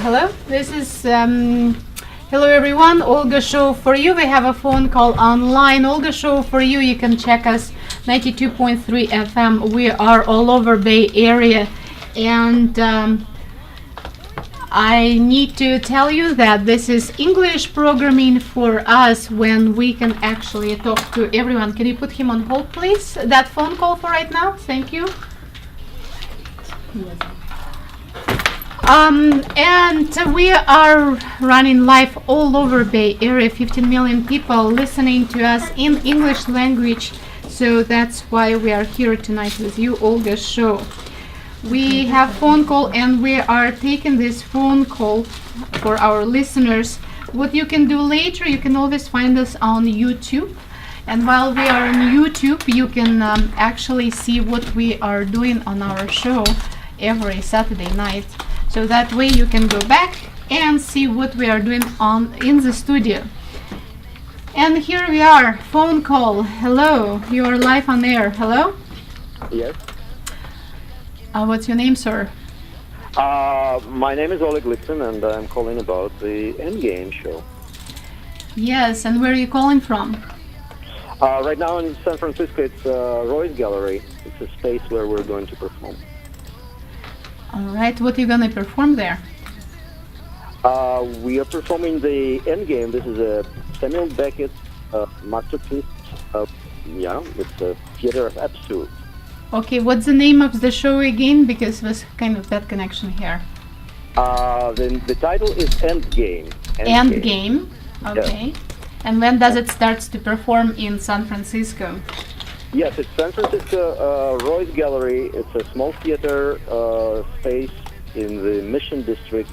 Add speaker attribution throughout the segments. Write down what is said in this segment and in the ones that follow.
Speaker 1: Hello, this is hello everyone. Olga show for you. We have a phone call online. Olga show for you. You can check us 92.3 FM. We are all over Bay Area, and I need to tell you that this is English programming for us when we can actually talk to everyone. Can you put him on hold, please? That phone call for right now. Thank you. Yes. And we are running live all over Bay Area, 15 million people listening to us in English language. So that's why we are here tonight with you, Olga show. We have phone call and we are taking this phone call for our listeners. What you can do later, you can always find us on YouTube. And while we are on YouTube, you can actually see what we are doing on our show every Saturday night. So that way you can go back and see what we are doing in the studio. And here we are, phone call. Hello, you are live on air. Hello?
Speaker 2: Yes.
Speaker 1: What's your name, sir?
Speaker 2: My name is Olga and I'm calling about the Endgame show.
Speaker 1: Yes, and where are you calling from?
Speaker 2: Right now in San Francisco, it's Royce Gallery. It's a space where we're going to perform.
Speaker 1: All right, what are you going to perform there?
Speaker 2: We are performing the Endgame. This is a Samuel Beckett masterpiece. It's a theater of absurd.
Speaker 1: Okay, what's the name of the show again? Because it was kind of bad connection here.
Speaker 2: The title is Endgame.
Speaker 1: Endgame. Okay.
Speaker 2: Yes.
Speaker 1: And when does it start to perform in San Francisco?
Speaker 2: Yes, it's San Francisco Royce Gallery. It's a small theater space in the Mission District,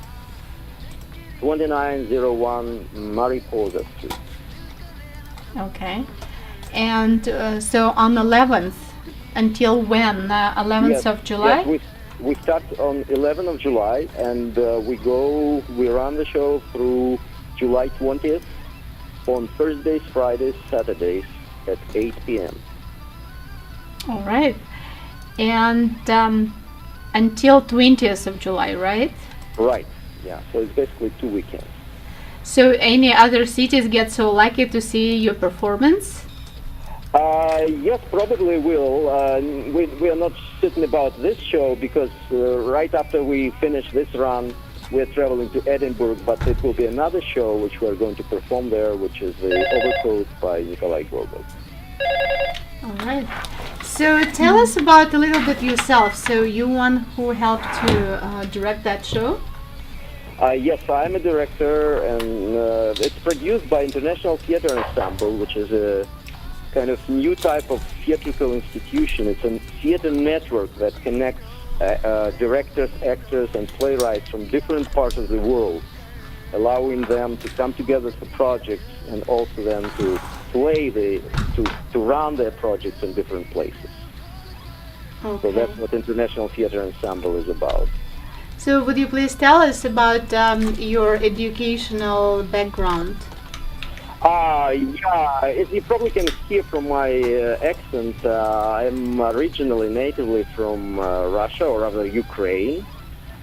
Speaker 2: 2901 Mariposa Street.
Speaker 1: Okay. And so on 11th, until when? 11th of July?
Speaker 2: Yes, we start on 11th of July, and we run the show through July 20th on Thursdays, Fridays, Saturdays at 8 p.m.
Speaker 1: All right. And until 20th of July, right?
Speaker 2: Right, yeah. So it's basically 2 weekends.
Speaker 1: So any other cities get so lucky to see your performance?
Speaker 2: Yes, probably will. We are not certain about this show because right after we finish this run, we're traveling to Edinburgh, but it will be another show which we're going to perform there, which is the Overcoat by Nikolai Gogol.
Speaker 1: All right. So tell us about a little bit yourself. So you one who helped to direct that show?
Speaker 2: Yes, I'm a director, and it's produced by International Theater Ensemble, which is a kind of new type of theatrical institution. It's a theater network that connects directors, actors, and playwrights from different parts of the world, allowing them to come together for projects and also then to to run their projects in different places.
Speaker 1: Okay.
Speaker 2: So that's what International Theater Ensemble is about.
Speaker 1: So would you please tell us about your educational background?
Speaker 2: You probably can hear from my accent. I'm originally, natively from Russia, or rather Ukraine.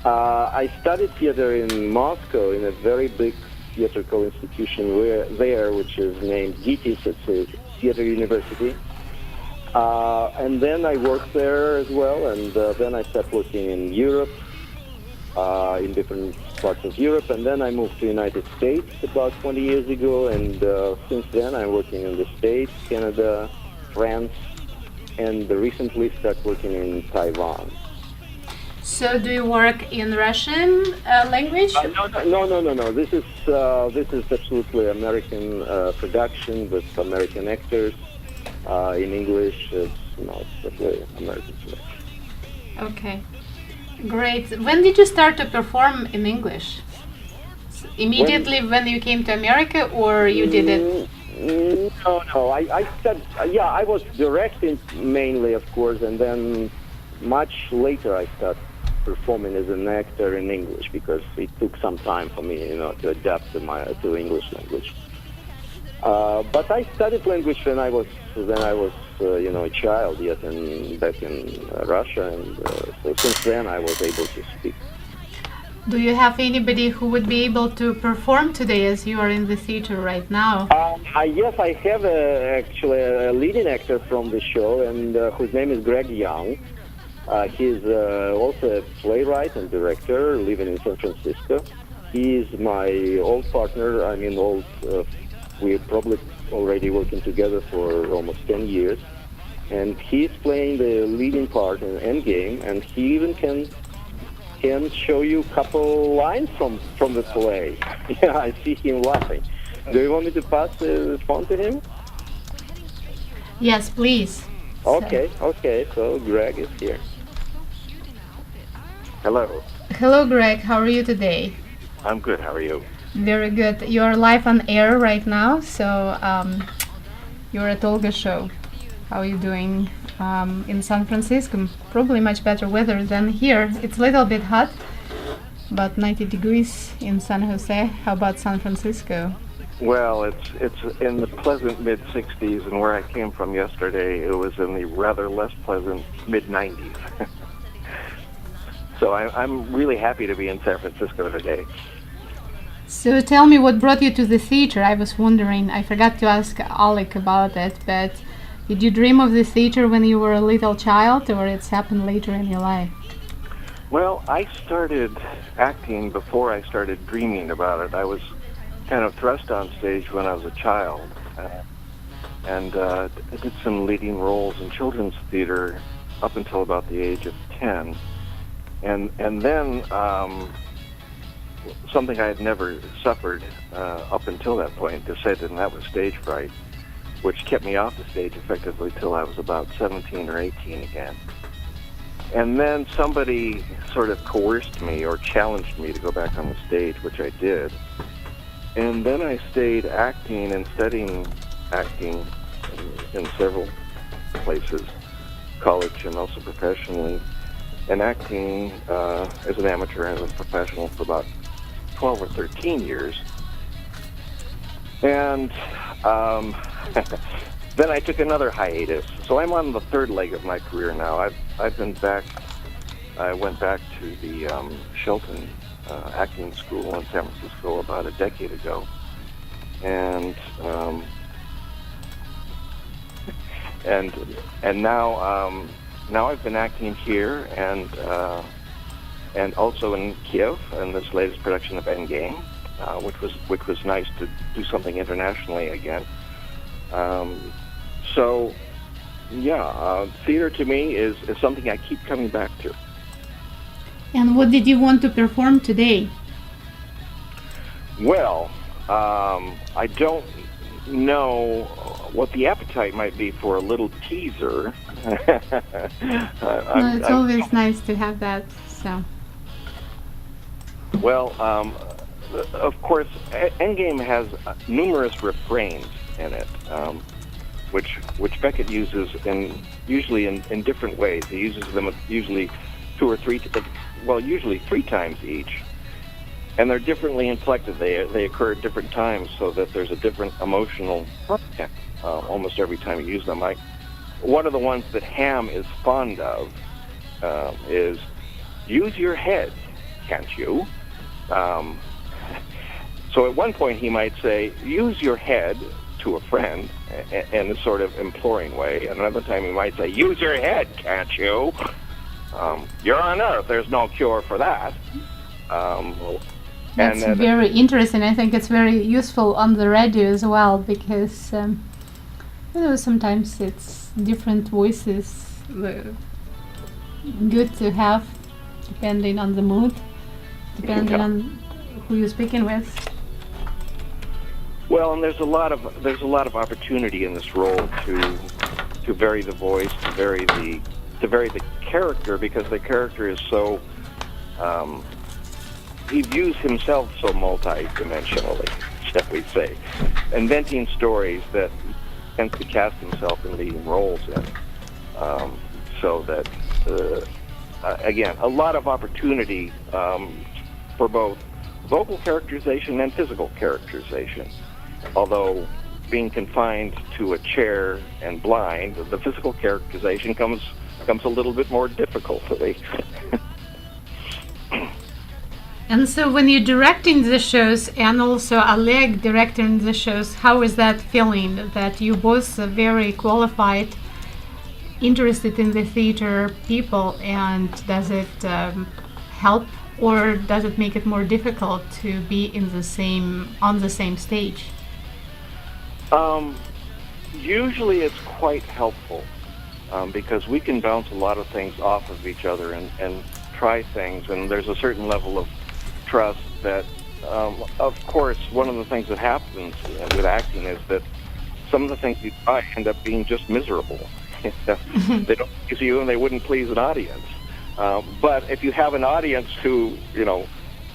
Speaker 2: I studied theater in Moscow in a very big theatrical institution which is named GITIS. It's a theater university. And then I worked there as well, and then I started working in Europe, in different parts of Europe, and then I moved to the United States about 20 years ago, and since then I'm working in the States, Canada, France, and recently started working in Taiwan.
Speaker 1: So do you work in Russian language?
Speaker 2: No. This is absolutely American production with American actors in English. It's absolutely American production.
Speaker 1: Okay, great. When did you start to perform in English? Immediately when you came to America, or you did it?
Speaker 2: No. I started. I was directing mainly, of course, and then much later I started performing as an actor in English because it took some time for me, to adapt to English language. But I studied language when I was a child yet, back in Russia, and so since then I was able to speak.
Speaker 1: Do you have anybody who would be able to perform today as you are in the theater right now?
Speaker 2: Yes, I have actually a leading actor from the show, and whose name is Greg Young. He's also a playwright and director living in San Francisco. He's my old partner. I mean, we're probably already working together for almost 10 years. And he's playing the leading part in Endgame, and he even can show you a couple lines from the play. Yeah, I see him laughing. Do you want me to pass the phone to him?
Speaker 1: Yes, please.
Speaker 2: Okay, so Greg is here. Hello.
Speaker 1: Hello, Greg. How are you today?
Speaker 2: I'm good. How are you?
Speaker 1: Very good. You are live on air right now, so you're at Olga show. How are you doing in San Francisco? Probably much better weather than here. It's a little bit hot, but 90 degrees in San Jose. How about San Francisco?
Speaker 3: Well, it's in the pleasant mid-60s, and where I came from yesterday, it was in the rather less pleasant mid-90s. So I'm really happy to be in San Francisco today.
Speaker 1: So tell me what brought you to the theater. I was wondering, I forgot to ask Alec about it, but did you dream of the theater when you were a little child, or it's happened later in your life?
Speaker 3: Well, I started acting before I started dreaming about it. I was kind of thrust on stage when I was a child, and did some leading roles in children's theater up until about the age of 10. And then something I had never suffered up until that point, decided, and that was stage fright, which kept me off the stage effectively till I was about 17 or 18 again. And then somebody sort of coerced me or challenged me to go back on the stage, which I did. And then I stayed acting and studying acting in several places, college and also professionally, and acting as an amateur and as a professional for about 12 or 13 years. And then I took another hiatus. So I'm on the third leg of my career now. I've been back. I went back to the Shelton acting school in San Francisco about a decade ago, and now I've been acting here and also in Kiev in this latest production of Endgame, which was nice to do something internationally again. So yeah, theater to me is something I keep coming back to.
Speaker 1: And what did you want to perform today?
Speaker 3: Well, I don't know what the appetite might be for a little teaser.
Speaker 1: It's always nice to have that. So.
Speaker 3: Well, of course, Endgame has numerous refrains in it, which Beckett uses usually in different ways. He uses them usually usually three times each, and they're differently inflected. They occur at different times, so that there's a different emotional content almost every time you use them. One of the ones that Ham is fond of is "Use your head, can't you?" So at one point he might say, "Use your head," to a friend in a sort of imploring way. And another time he might say, "Use your head, can't you? You're on Earth. There's no cure for that."
Speaker 1: That's very interesting. I think it's very useful on the radio as well, because sometimes it's different voices, good to have, depending on the mood, depending on who you're speaking with.
Speaker 3: Well, and there's a lot of opportunity in this role to vary the voice, to vary the character, because the character is so he views himself so multi-dimensionally, shall we say, inventing stories that he tends to cast himself in leading roles in, so that again, a lot of opportunity for both vocal characterization and physical characterization. Although being confined to a chair and blind, the physical characterization comes a little bit more difficultly.
Speaker 1: And so when you're directing the shows and also Oleg directing the shows, how is that feeling that you both are very qualified, interested in the theater people, and does it help or does it make it more difficult to be in the same on the same stage?
Speaker 3: Usually it's quite helpful because we can bounce a lot of things off of each other and try things, and there's a certain level of trust that, of course, one of the things that happens with acting is that some of the things you try end up being just miserable. They don't please you and they wouldn't please an audience. But if you have an audience who,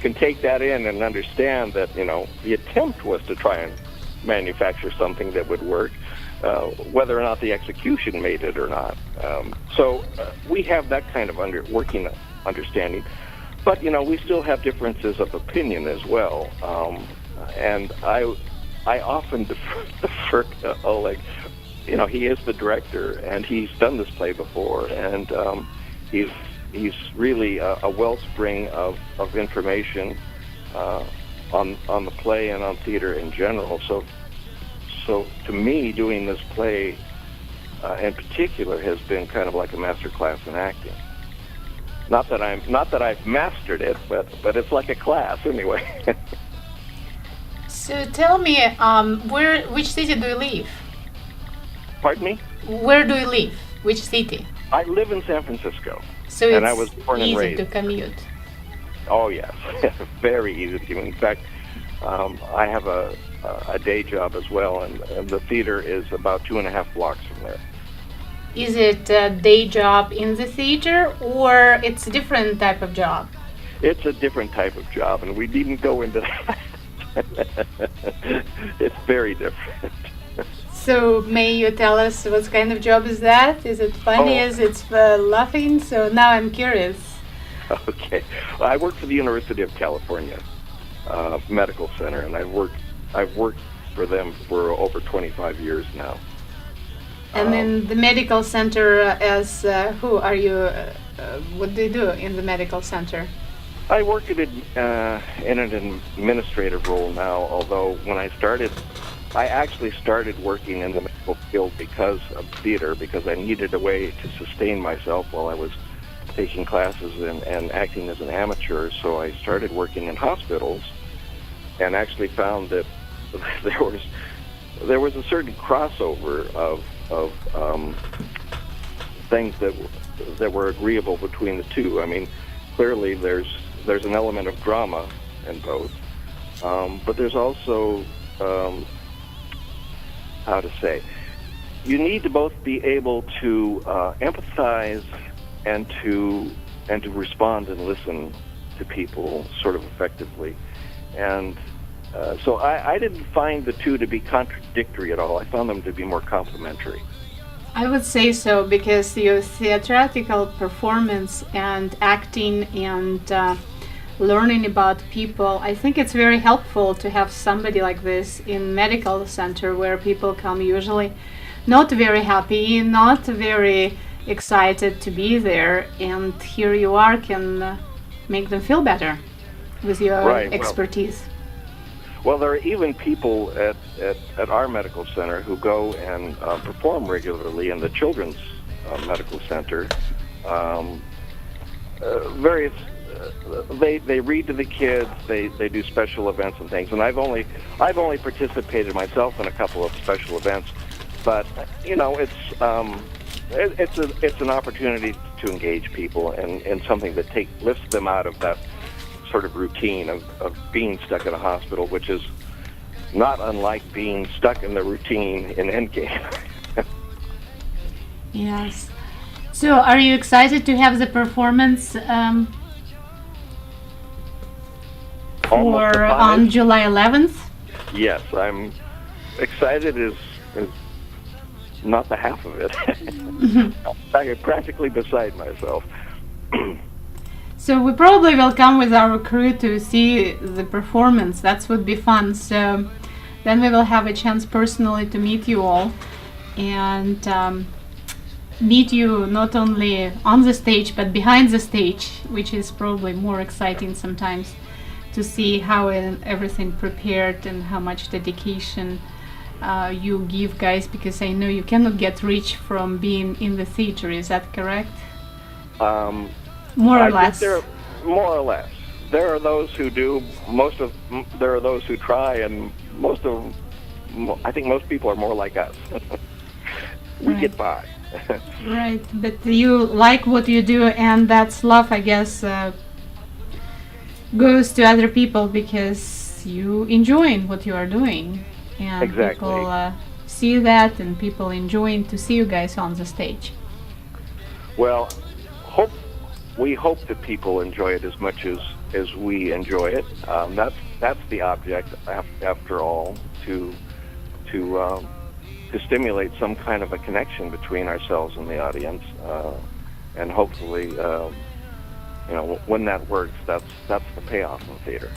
Speaker 3: can take that in and understand that, the attempt was to try and manufacture something that would work, whether or not the execution made it or not. So we have that kind of working understanding. But, we still have differences of opinion as well. And I often defer to Oleg. He is the director, and he's done this play before, and he's really a wellspring of information on the play and on theater in general. So to me, doing this play in particular has been kind of like a master class in acting. Not that I've mastered it, but it's like a class anyway.
Speaker 1: So tell me, which city do you live?
Speaker 3: Pardon me?
Speaker 1: Where do you live? Which city?
Speaker 3: I live in San Francisco.
Speaker 1: So
Speaker 3: and
Speaker 1: it's
Speaker 3: I was born and
Speaker 1: easy
Speaker 3: raised.
Speaker 1: to commute.
Speaker 3: Oh yes, very easy to commute. In fact, I have a day job as well, and the theater is about 2.5 blocks from there.
Speaker 1: Is it a day job in the theater, or it's a different type of job?
Speaker 3: It's a different type of job, and we needn't go into that. It's very different.
Speaker 1: So may you tell us what kind of job is that? Is it funny? Is it laughing? So now I'm curious.
Speaker 3: Okay. Well, I work for the University of California Medical Center, and I've worked for them for over 25 years now.
Speaker 1: And in the medical center, as who are you? What do you do in the medical center?
Speaker 3: I work in an administrative role now, although when I actually started working in the medical field because of theater, because I needed a way to sustain myself while I was taking classes and acting as an amateur. So I started working in hospitals and actually found that there was a certain crossover of things that were agreeable between the two. I mean, clearly there's an element of drama in both, but there's also how to say, you need to both be able to empathize and to respond and listen to people sort of effectively. And so I didn't find the two to be contradictory at all. I found them to be more complementary.
Speaker 1: I would say so, because your theatrical performance and acting and learning about people, I think it's very helpful to have somebody like this in medical center, where people come usually not very happy, not very excited to be there, and here you are can make them feel better with your expertise.
Speaker 3: Well, there are even people at our medical center who go and perform regularly in the children's medical center. Various, they read to the kids. They do special events and things. And I've only participated myself in a couple of special events, but it's an opportunity to engage people and something that lifts them out of that sort of routine of being stuck in a hospital, which is not unlike being stuck in the routine in Endgame.
Speaker 1: Yes. So are you excited to have the performance on July 11th?
Speaker 3: Yes, I'm excited is not the half of it. I'm practically beside myself.
Speaker 1: So we probably will come with our crew to see the performance. That would be fun. So then we will have a chance personally to meet you all and meet you not only on the stage but behind the stage, which is probably more exciting sometimes. to see how everything prepared and how much dedication you give, guys, because I know you cannot get rich from being in the theater. Is that correct? More or less.
Speaker 3: More or less. There are those who do. There are those who try, and I think most people are more like us. We
Speaker 1: Right.
Speaker 3: get by.
Speaker 1: Right, but you like what you do, and that's love, I guess, goes to other people because you enjoying what you are doing, and
Speaker 3: Exactly.
Speaker 1: people see that, and people enjoying to see you guys on the stage.
Speaker 3: Well, we hope that people enjoy it as much as we enjoy it. That's the object, after all, to stimulate some kind of a connection between ourselves and the audience, and hopefully, when that works, that's the payoff in theater.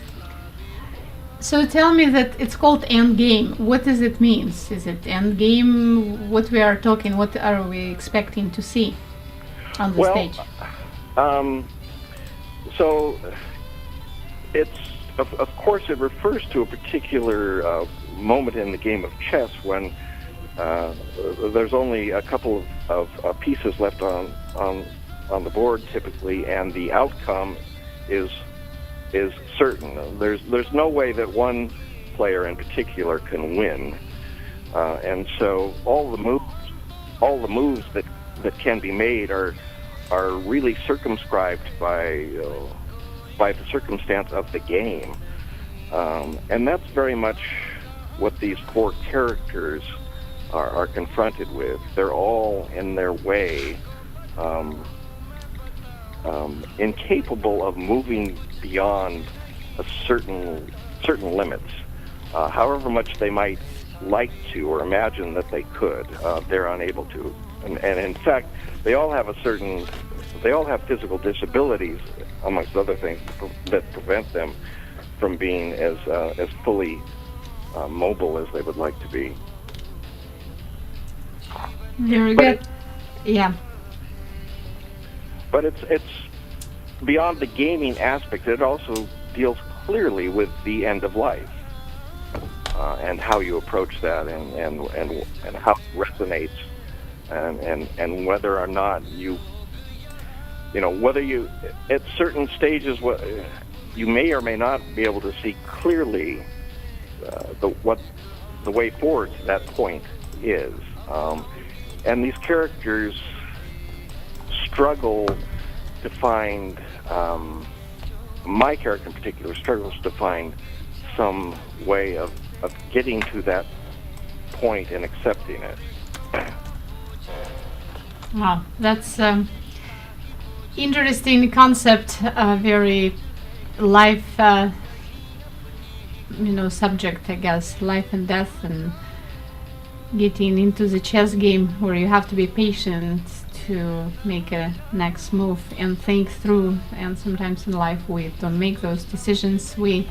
Speaker 1: So tell me that it's called end game. What does it mean? Is it end game? What we are talking? What are we expecting to see on the stage?
Speaker 3: So it's of course it refers to a particular moment in the game of chess when there's only a couple of pieces left on the board typically, and the outcome is certain. There's no way that one player in particular can win, and so all the moves that can be made are really circumscribed by the circumstance of the game, and that's very much what these four characters are confronted with. They're all in their way incapable of moving beyond a certain limits, however much they might like to or imagine that they could. They're unable to, and in fact, they all have physical disabilities, amongst other things, that prevent them from being as fully mobile as they would like to be.
Speaker 1: Very
Speaker 3: But
Speaker 1: good. Yeah.
Speaker 3: But it's beyond the gaming aspect. It also deals clearly with the end of life, and how you approach that, and how it resonates, and whether or not whether you at certain stages you may or may not be able to see clearly what the way forward to that point is, and these characters struggle to find, my character in particular struggles to find some way of getting to that point and accepting it.
Speaker 1: Wow, that's interesting concept. Very life, subject, I guess, life and death, and getting into the chess game where you have to be patient to make a next move and think through. And sometimes in life we don't make those decisions. We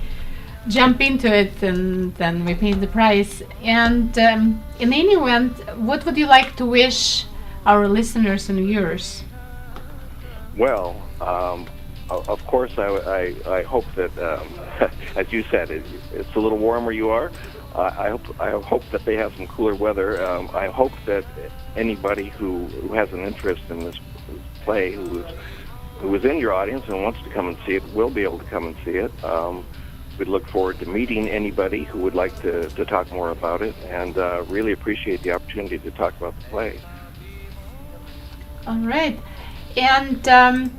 Speaker 1: jump into it and then we pay the price. And in any event, what would you like to wish our listeners and viewers?
Speaker 3: Well, of course, I hope that, as you said, it's a little warm where you are. I hope that they have some cooler weather. I hope that anybody who has an interest in this play, who is in your audience and wants to come and see it, will be able to come and see it. We'd look forward to meeting anybody who would like to talk more about it, and really appreciate the opportunity to talk about the play.
Speaker 1: All right. And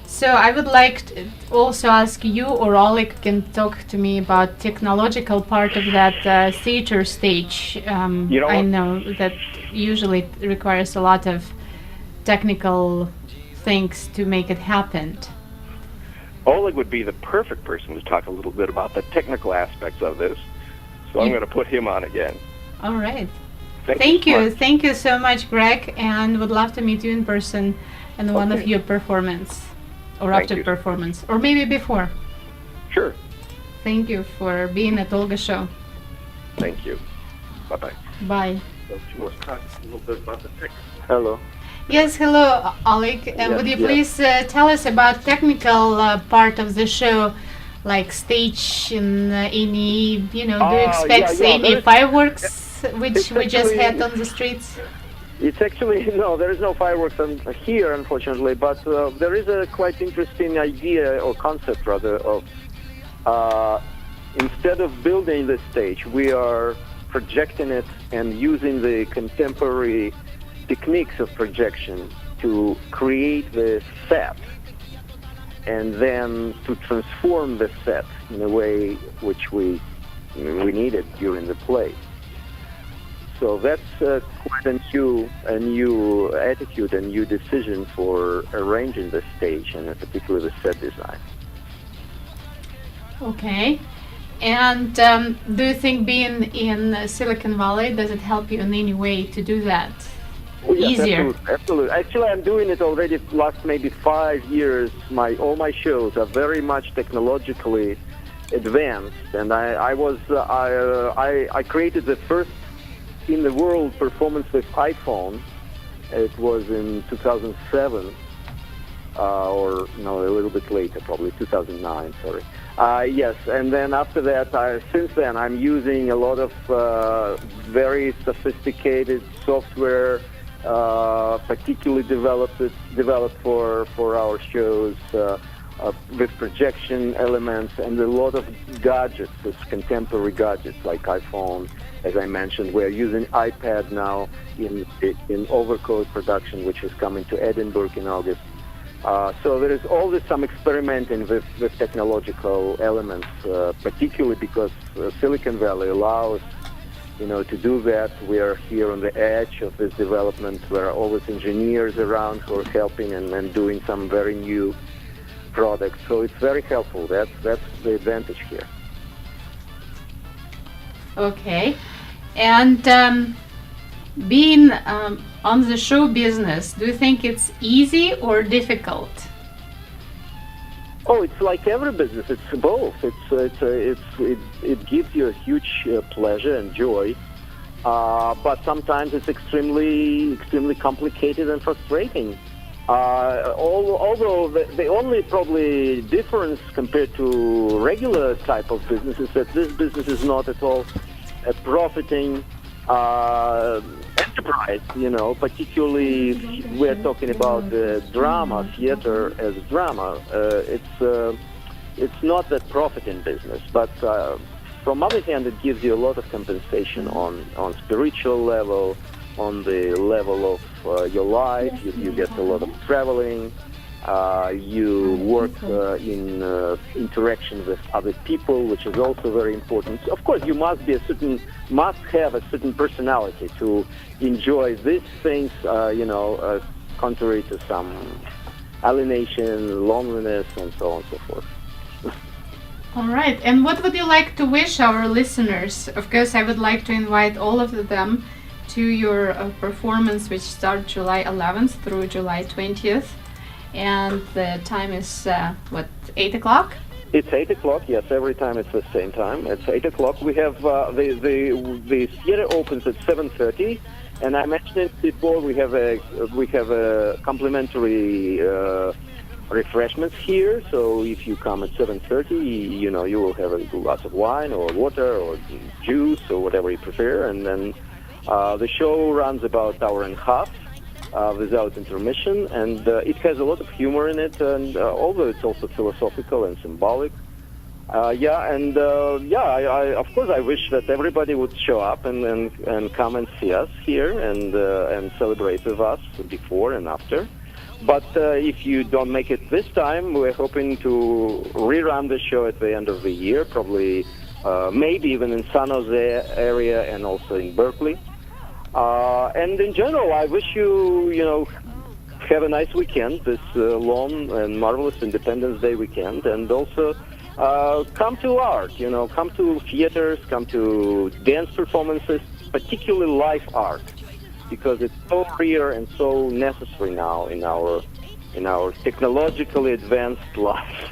Speaker 1: so I would like to also ask you, or Oleg can talk to me about technological part of that theater stage. I know that usually it requires a lot of technical things to make it happen.
Speaker 3: Oleg would be the perfect person to talk a little bit about the technical aspects of this, so I'm going to put him on again.
Speaker 1: All right.
Speaker 3: Thank you.
Speaker 1: Thank you so much, Greg, and would love to meet you in person in one of
Speaker 3: Okay.
Speaker 1: your performance, or
Speaker 3: Thank
Speaker 1: after
Speaker 3: you.
Speaker 1: performance, or maybe before.
Speaker 3: Sure.
Speaker 1: Thank you for being at Olga show.
Speaker 3: Thank you. Bye-bye.
Speaker 1: Bye.
Speaker 3: Don't you want to talk a little bit about the technical? Hello.
Speaker 1: Yes, hello, Oleg.
Speaker 3: Yes,
Speaker 1: Would you
Speaker 3: yes.
Speaker 1: please tell us about technical part of the show? like stage in any, do you
Speaker 2: Ah,
Speaker 1: expect
Speaker 2: yeah,
Speaker 1: any fireworks which we just had
Speaker 2: actually-
Speaker 1: on the streets?
Speaker 2: It's actually no, there is no fireworks here, unfortunately. But there is a quite interesting idea or concept, rather, of instead of building the stage, we are projecting it and using the contemporary techniques of projection to create the set, and then to transform the set in a way which we needed during the play. So that's quite a new attitude, a new decision for arranging the stage, and particularly the set design.
Speaker 1: Okay. And do you think being in Silicon Valley, does it help you in any way to do that?
Speaker 2: Oh, yes,
Speaker 1: Easier?
Speaker 2: Absolutely. Actually, I'm doing it already last maybe 5 years. All my shows are very much technologically advanced, and I created the first in the world performance with iPhone. It was in 2007, or no, a little bit later, probably 2009. Sorry. Yes, and then after that, since then, I'm using a lot of very sophisticated software, particularly developed for our shows, with projection elements and a lot of gadgets, with contemporary gadgets like iPhone. As I mentioned, we're using iPad now in Overcoat production, which is coming to Edinburgh in August. So there is always some experimenting with technological elements, particularly because Silicon Valley allows, to do that. We are here on the edge of this development. There are always engineers around who are helping and doing some very new products. So it's very helpful. That's the advantage here.
Speaker 1: Okay. And being on the show business, do you think it's easy or difficult?
Speaker 2: Oh, it's like every business. It's both. It gives you a huge pleasure and joy, but sometimes it's extremely complicated and frustrating. Although the only probably difference compared to regular type of business is that this business is not at all a profiting enterprise, particularly if we're talking about the drama, theater as drama. It's not that profiting business, but from other hand, it gives you a lot of compensation on spiritual level, on the level of your life. You get a lot of traveling. You work in interaction with other people, which is also very important. Of course, you must have a certain personality to enjoy these things. Contrary to some alienation, loneliness, and so on and so forth.
Speaker 1: All right. And what would you like to wish our listeners? Of course, I would like to invite all of them to your performance, which starts July 11th through July 20th. And the time is, 8 o'clock?
Speaker 2: It's 8 o'clock, yes, every time it's the same time. It's 8 o'clock. We have, the theater opens at 7:30, and I mentioned it before, we have a complimentary refreshments here, so if you come at 7:30, you will have a glass of wine or water or juice or whatever you prefer, and then the show runs about an hour and a half. Without intermission, and it has a lot of humor in it, and although it's also philosophical and symbolic. Of course I wish that everybody would show up and come and see us here and celebrate with us before and after. But if you don't make it this time, we're hoping to rerun the show at the end of the year, probably maybe even in San Jose area and also in Berkeley. And in general, I wish you, have a nice weekend, this long and marvelous Independence Day weekend, and also come to art, come to theaters, come to dance performances, particularly live art, because it's so rare and so necessary now in our technologically advanced life.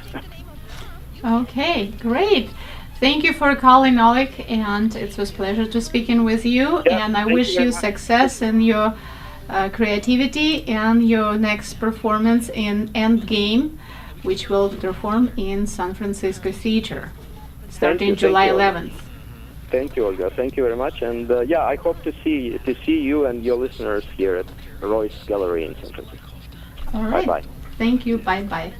Speaker 1: Okay, great. Thank you for calling, Oleg, and it was a pleasure to speaking with you.
Speaker 2: Yeah,
Speaker 1: and I
Speaker 2: thank
Speaker 1: wish
Speaker 2: you very
Speaker 1: you
Speaker 2: much.
Speaker 1: success in your creativity and your next performance in Endgame, which will perform in San Francisco Theater starting
Speaker 2: you,
Speaker 1: July
Speaker 2: thank you.
Speaker 1: 11th.
Speaker 2: Thank you, Olga. Thank you very much. And I hope to see you and your listeners here at Royce Gallery in San Francisco.
Speaker 1: All right.
Speaker 2: Bye-bye.
Speaker 1: Thank you. Bye-bye.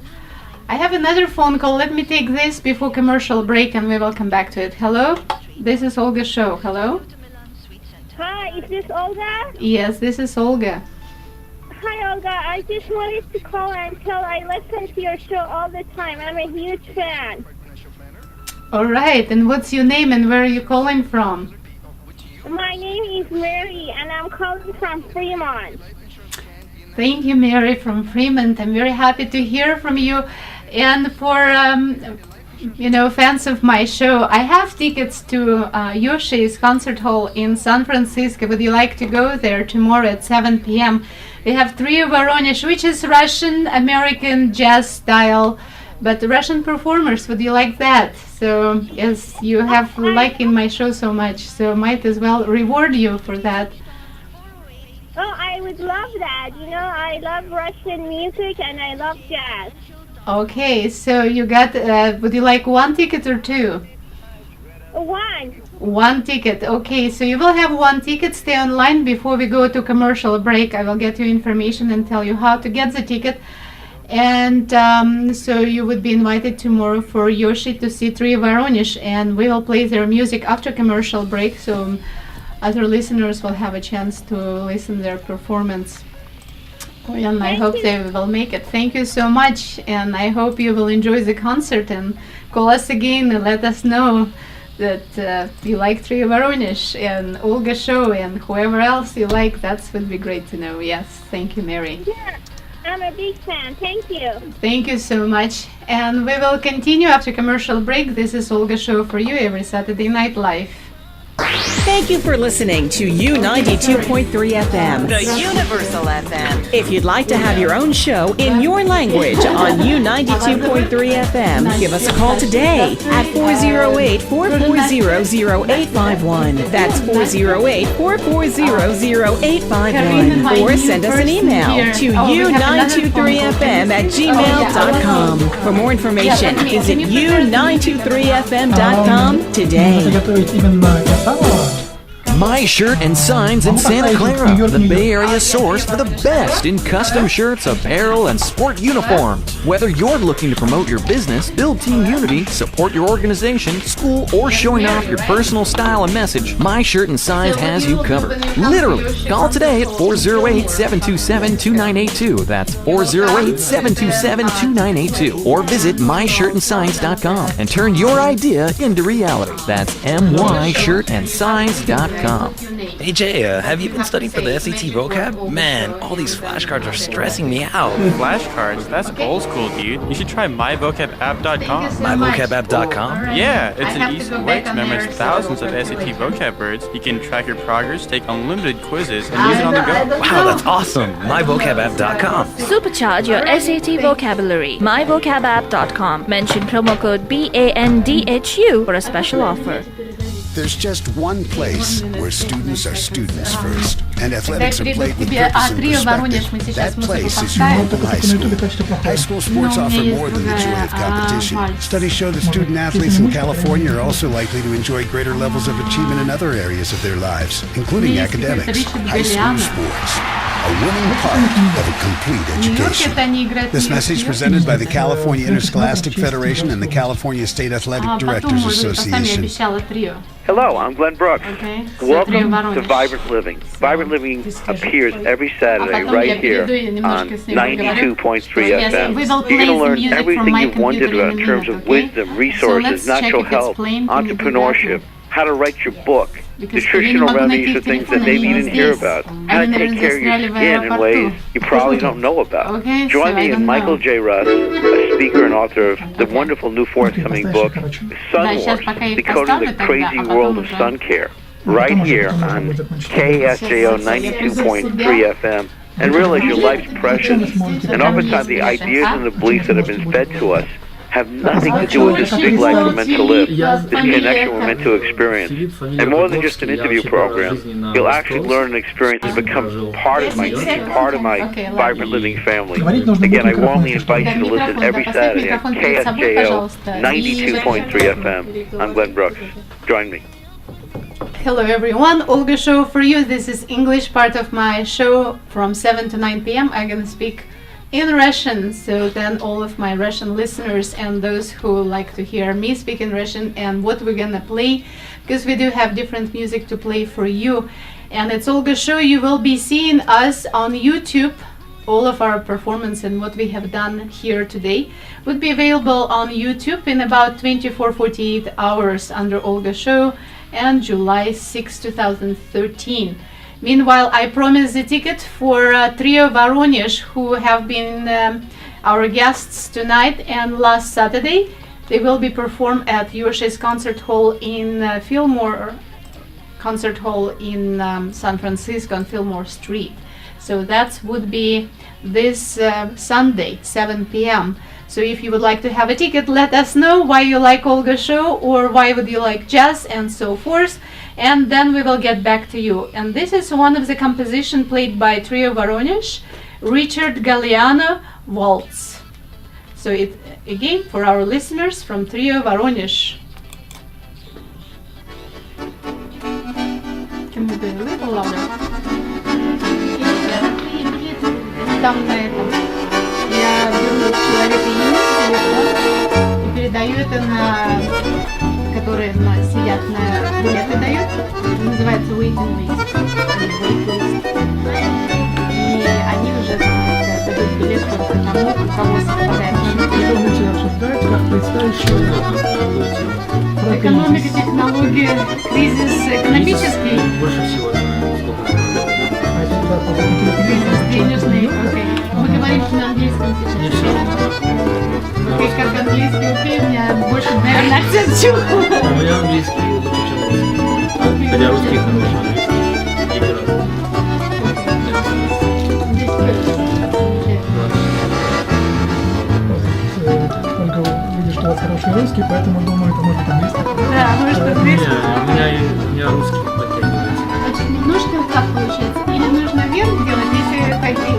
Speaker 1: I have another phone call. Let me take this before commercial break and we will come back to it. Hello? This is Olga's show. Hello?
Speaker 4: Hi, is this Olga?
Speaker 1: Yes, this is Olga.
Speaker 4: Hi, Olga. I just wanted to call and tell I listen to your show all the time. I'm a huge fan.
Speaker 1: All right. And what's your name and where are you calling from?
Speaker 4: My name is Mary, and I'm calling from Fremont.
Speaker 1: Thank you, Mary from Fremont. I'm very happy to hear from you. And for fans of my show, I have tickets to Yoshi's concert hall in San Francisco. Would you like to go there tomorrow at 7 p.m.? We have Trio Voronezh, which is Russian American jazz style, but Russian performers. Would you like that? So yes, you have liking my show so much, so might as well reward you for that.
Speaker 4: Oh, I would love that. I love Russian music and I love jazz.
Speaker 1: Okay, so you got, would you like one ticket or two?
Speaker 4: One.
Speaker 1: One ticket. Okay, so you will have one ticket. Stay online before we go to commercial break. I will get you information and tell you how to get the ticket. And so you would be invited tomorrow for Yoshi to see Trio Voronezh, and we will play their music after commercial break, so other listeners will have a chance to listen to their performance. And I hope they will make it. Thank you so much, and I hope you will enjoy the concert and call us again and let us know that you like Trio Voronezh and Olga show and whoever else you like. That would be great to know. Yes, thank you, Mary.
Speaker 4: Yeah, I'm a big fan. Thank you.
Speaker 1: Thank you so much. And we will continue after commercial break. This is Olga show for you every Saturday night live.
Speaker 5: Thank you for listening to U92.3 FM,
Speaker 6: The Universal FM.
Speaker 5: If you'd like to have your own show in your language on U92.3 FM, give us a call today at 408-440-0851. That's 408-440-0851. Or send us an email to u923fm@gmail.com. For more information, visit u923fm.com today.
Speaker 7: My Shirt and Signs in Santa Clara, the Bay Area source for the best in custom shirts, apparel, and sport uniforms. Whether you're looking to promote your business, build team unity, support your organization, school, or showing off your personal style and message, My Shirt and Signs has you covered. Literally. Call today at 408-727-2982. That's 408-727-2982. Or visit myshirtandsigns.com and turn your idea into reality. That's myshirtandsigns.com.
Speaker 8: Hey Jay, have you been studying for the SAT vocab? Man, all these flashcards are stressing me out.
Speaker 9: Flashcards? That's old school, dude. You should try myvocabapp.com.
Speaker 8: Myvocabapp.com?
Speaker 9: Yeah, it's an easy way to memorize thousands of SAT vocab words. You can track your progress, take unlimited quizzes, and use it on the go.
Speaker 8: Wow, that's awesome. Myvocabapp.com.
Speaker 10: Supercharge your SAT vocabulary. myvocabapp.com. Mention promo code BANDHU for a special offer.
Speaker 11: There's just one place where students are students first, and athletics are played with purpose and perspective. That place is your local high school. High school sports offer more than the joy of competition. Studies show that student athletes in California are also likely to enjoy greater levels of achievement in other areas of their lives, including academics. High school sports, a winning part of a complete education. This message presented by the California Interscholastic Federation and the California State Athletic Directors Association.
Speaker 12: Hello, I'm Glenn Brooks. Welcome to Vibrant Living. Vibrant Living appears every Saturday right here on 92.3 FM. You're going to learn everything you've wondered about in terms of wisdom, resources, natural health, entrepreneurship, how to write your book, nutritional remedies for things that maybe you didn't hear about, how to take care of your skin in ways you probably don't know about. Join me and Michael J. Russ, a speaker and author of the wonderful new forthcoming book, Sun Wars, Decoding the Crazy World of Sun Care, right here on KSJO 92.3 FM. And realize your life's precious, and oftentimes the ideas and the beliefs that have been fed to us have nothing to do with this big life we're meant to live, this connection we're meant to experience. And more than just an interview program, you'll actually learn and experience and become part of my team, part of my Vibrant Living family. Again, I warmly invite you to listen every Saturday at KSJO 92.3 FM. I'm Glenn Brooks. Join me.
Speaker 1: Hello everyone, Olga show for you. This is English part of my show from 7 to 9 p.m. I'm gonna speak in Russian, so then all of my Russian listeners and those who like to hear me speak in Russian and what we're gonna play, because we do have different music to play for you. And it's Olga show. You will be seeing us on YouTube. All of our performance and what we have done here today would be available on YouTube in about 24-48 hours under Olga show and July 6, 2013. Meanwhile, I promised the ticket for Trio Voronezh, who have been our guests tonight and last Saturday. They will be performed at USA's Concert Hall in Fillmore Concert Hall in San Francisco on Fillmore Street. So that would be this Sunday, 7 p.m. So if you would like to have a ticket, let us know why you like Olga show or why would you like jazz and so forth, and then we will get back to you. And this is one of the composition played by Trio Voronezh, Richard Galliano Waltz. So it again for our listeners from Trio Voronezh. Can we do a little louder? Там на этом я беру человека имя, телефон и передаю это на, которые сидят на билеты дают. Это называется waiting list. И они уже дадут билет только тому, у кого совпадает. Как представить, что экономика, технология, кризис экономический. Больше всего кризис денежный. Окей. Мы говорим на английском сейчас. Окей, как английский окей, у меня больше, наверное, акцент чувствую. У меня английский лучше, чем русский. Хотя русский хороший,
Speaker 13: Ольга, видишь, что у вас хороший русский, поэтому думаю, это может быть английский.
Speaker 1: Да, может английский.
Speaker 13: У меня русский подтягивается.
Speaker 1: Значит, немножко как получается? Или нужно вверх делать, если хотите,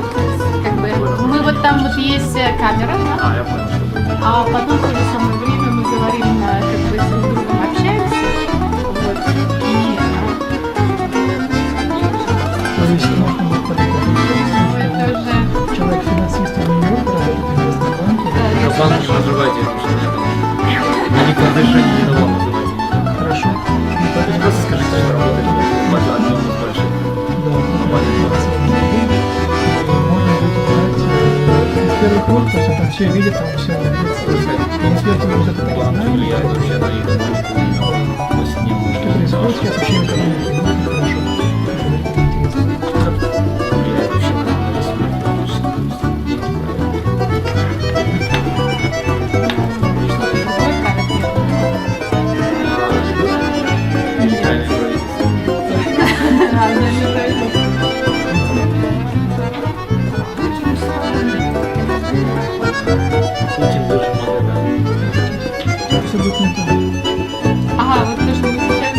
Speaker 1: как бы, мы вот там вот есть камера, да?
Speaker 13: А, я понял, что будет.
Speaker 1: А потом в то же самое время мы говорим, как бы с друг другом общаемся, вот, и...
Speaker 13: То есть можно будет подойти. Человек финансист в Нью-Йорке работает в инвестном банке.
Speaker 14: В банке не называйте это, что я никогда разрешения не давал называть.
Speaker 13: Хорошо.
Speaker 14: Просто скажите, что работает в банке большой.
Speaker 13: Из первых рук, то есть он там все видит, там все сверху вот это так знаем.
Speaker 14: Влияет вообще на их
Speaker 13: Что происходит сейчас вообще в экономике, ну, хорошо.
Speaker 14: Влияет вообще на весь мир, потому что Путин выжил Магомед.
Speaker 13: Все будет не то.
Speaker 1: Ага, вот то, что мы сейчас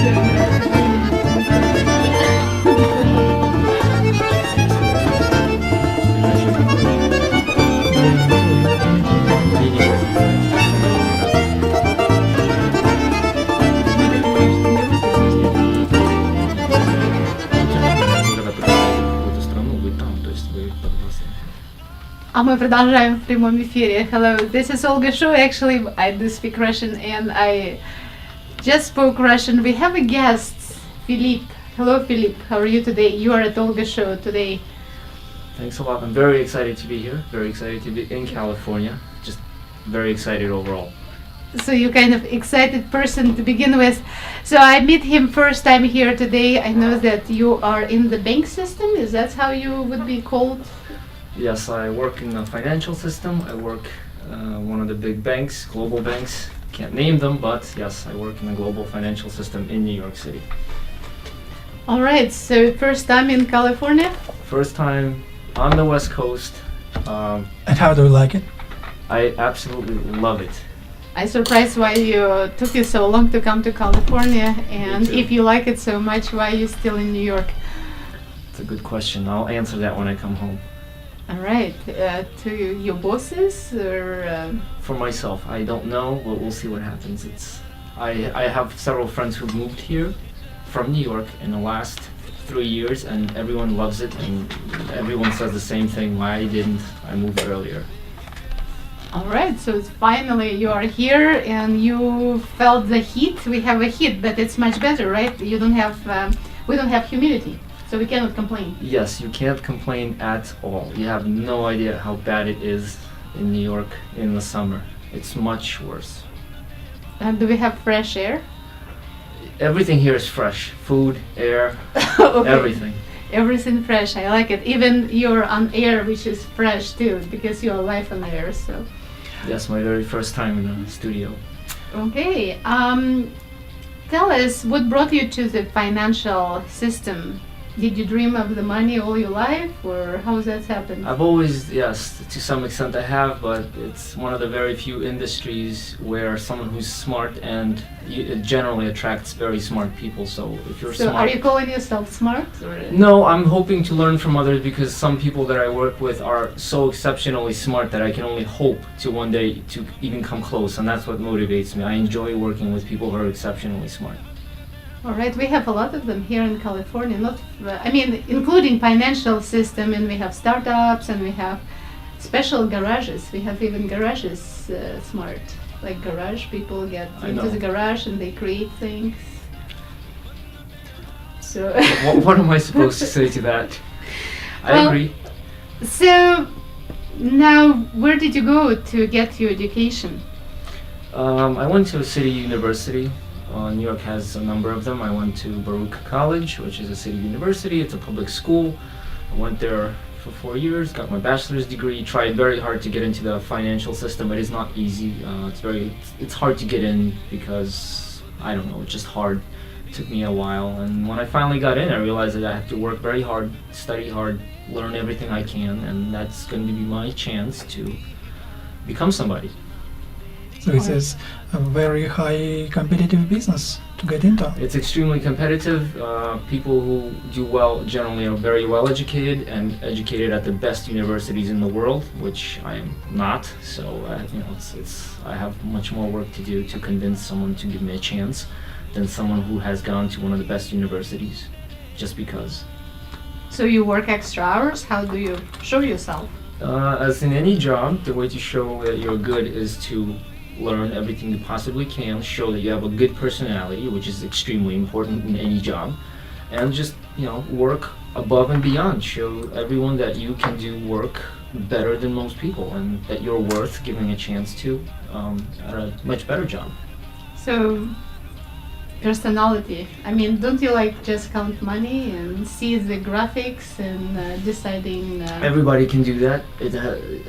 Speaker 1: А мы продолжаем в прямом эфире. Hello, this is Olga show. Actually, I do speak Russian and I just spoke Russian. We have a guest, Philippe. Hello, Philippe. How are you today? You are at Olga show today.
Speaker 14: Thanks a lot. I'm very excited to be here. Very excited to be in California. Just very excited overall.
Speaker 1: So you're kind of excited person to begin with. So I meet him first time here today. I know that you are in the bank system. Is that how you would be called?
Speaker 14: Yes, I work in the financial system. I work one of the big banks, global banks. Can't name them, but yes, I work in the global financial system in New York City.
Speaker 1: All right. So first time in California?
Speaker 14: First time on the West Coast.
Speaker 13: And how do you like it?
Speaker 14: I absolutely love it.
Speaker 1: I'm surprised why you took you so long to come to California, and if you like it so much, why are you still in New York?
Speaker 14: It's a good question. I'll answer that when I come home.
Speaker 1: All right. To your bosses or?
Speaker 14: For myself, I don't know, but we'll see what happens. I have several friends who moved here from New York in the last 3 years, and everyone loves it, and everyone says the same thing. Why didn't I move earlier?
Speaker 1: All right, so it's finally you are here and you felt the heat. We have a heat, but it's much better, right? You don't have, we don't have humidity, so we cannot complain.
Speaker 14: Yes, you can't complain at all. You have no idea how bad it is in New York in the summer. It's much worse.
Speaker 1: And do we have fresh air?
Speaker 14: Everything here is fresh. Food, air,
Speaker 1: okay.
Speaker 14: Everything.
Speaker 1: Everything fresh, I like it. Even you're on air, which is fresh too, because you're live on air, so.
Speaker 14: Yes, my very first time in the studio.
Speaker 1: Okay, tell us what brought you to the financial system. Did you dream of the money all your life, or how has that happened?
Speaker 14: I've always, yes, to some extent I have, but it's one of the very few industries where someone who's smart and it generally attracts very smart people. So if you're smart...
Speaker 1: So are you calling yourself smart? Or?
Speaker 14: No, I'm hoping to learn from others because some people that I work with are so exceptionally smart that I can only hope to one day to even come close, and that's what motivates me. I enjoy working with people who are exceptionally smart.
Speaker 1: All right, we have a lot of them here in California, I mean, including financial system, and we have startups, and we have special garages. We have even garages smart, like garage people get into the garage and they create things. So
Speaker 14: what am I supposed to say to that? I agree.
Speaker 1: So now, where did you go to get your education?
Speaker 14: I went to a city university. New York has a number of them. I went to Baruch College, which is a city university. It's a public school. I went there for 4 years, got my bachelor's degree, tried very hard to get into the financial system. It is not easy. It's hard to get in because, I don't know, it's just hard. It took me a while. And when I finally got in, I realized that I have to work very hard, study hard, learn everything I can, and that's going to be my chance to become somebody.
Speaker 13: So it is a very high competitive business to get into.
Speaker 14: It's extremely competitive. People who do well generally are very well educated and educated at the best universities in the world, which I am not. So I have much more work to do to convince someone to give me a chance than someone who has gone to one of the best universities just because.
Speaker 1: So you work extra hours? How do you show yourself?
Speaker 14: As in any job, the way to show that you're good is to learn everything you possibly can, show that you have a good personality, which is extremely important in any job, and just, work above and beyond. Show everyone that you can do work better than most people and that you're worth giving a chance to at a much better job.
Speaker 1: So, personality. I mean, don't you just count money and see the graphics and deciding...
Speaker 14: Everybody can do that.